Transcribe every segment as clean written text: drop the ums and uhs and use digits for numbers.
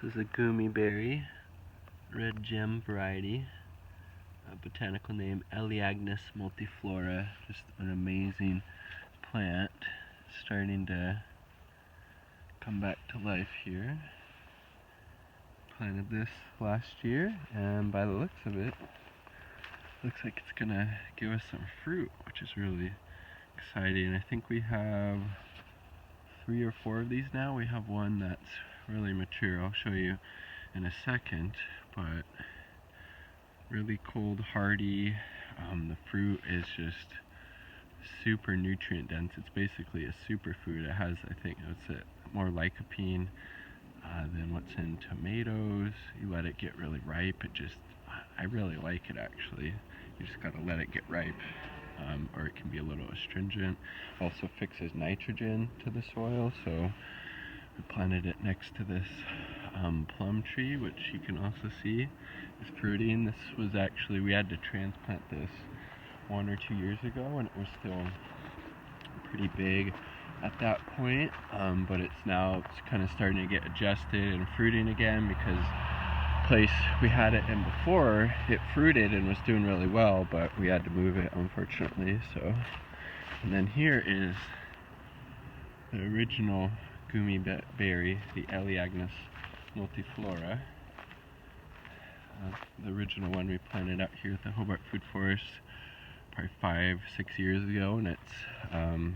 is a Goumi berry, red gem variety. Botanical name Elaeagnus multiflora. Just an amazing plant. Starting to come back to life here. Planted this last year, and by the looks of it, looks like it's gonna give us some fruit, which is really exciting. I think we have 3 or 4 of these now. We have one that's really mature. I'll show you in a second, but really cold, hardy. The fruit is just super nutrient dense. It's basically a superfood. It has, I think, more lycopene than what's in tomatoes. You let it get really ripe. I really like it actually. You just gotta let it get ripe, or it can be a little astringent. Also fixes nitrogen to the soil, so we planted it next to this plum tree, which you can also see is fruiting. This was actually, we had to transplant this 1 or 2 years ago, and it was still pretty big at that point, but it's kind of starting to get adjusted and fruiting again, because the place we had it in before, it fruited and was doing really well, but we had to move it, unfortunately. So, and then here is the original Goumi berry, the Elaeagnus multiflora. The original one we planted out here at the Hobart Food Forest probably 5-6 years ago, and it's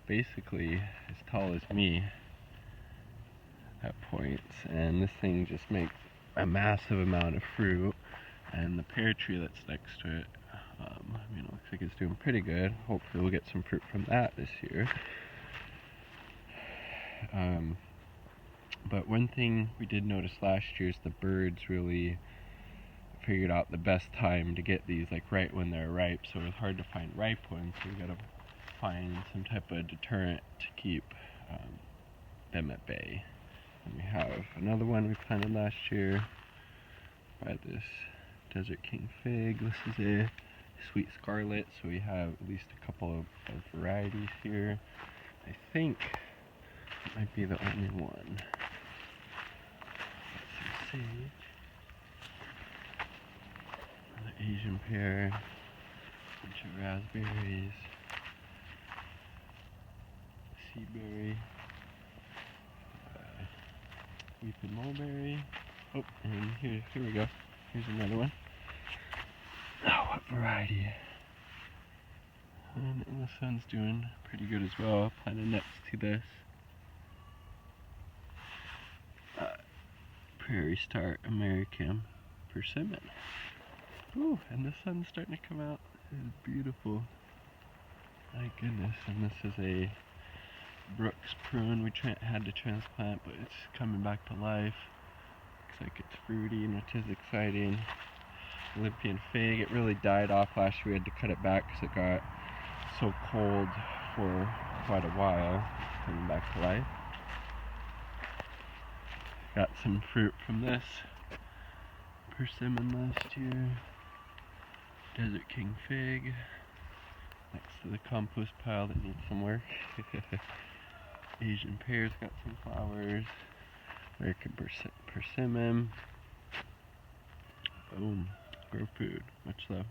basically as tall as me at points, and this thing just makes a massive amount of fruit. And the pear tree that's next to it, it looks like it's doing pretty good. Hopefully we'll get some fruit from that this year. But one thing we did notice last year is the birds really figured out the best time to get these, like right when they're ripe. So it was hard to find ripe ones, so we gotta find some type of deterrent to keep them at bay. And we have another one we planted last year by this Desert King fig. This is a sweet scarlet, so we have at least a couple of varieties here. I think it might be the only one. Some sage, another Asian pear, a bunch of raspberries, sea berry, weeping mulberry. Oh, and here we go. Here's another one. Oh, what variety? And this one's doing pretty good as well. Planted next to this Prairie Star American persimmon. Ooh, and the sun's starting to come out. It's beautiful. My goodness. And this is a Brooks prune we had to transplant, but it's coming back to life. Looks like it's fruity, which is exciting. Olympian fig, it really died off last year. We had to cut it back because it got so cold for quite a while. Coming back to life. Got some fruit from this persimmon last year. Desert King fig next to the compost pile that needs some work. Asian pears got some flowers. American persimmon. Boom. Grow food. Much love.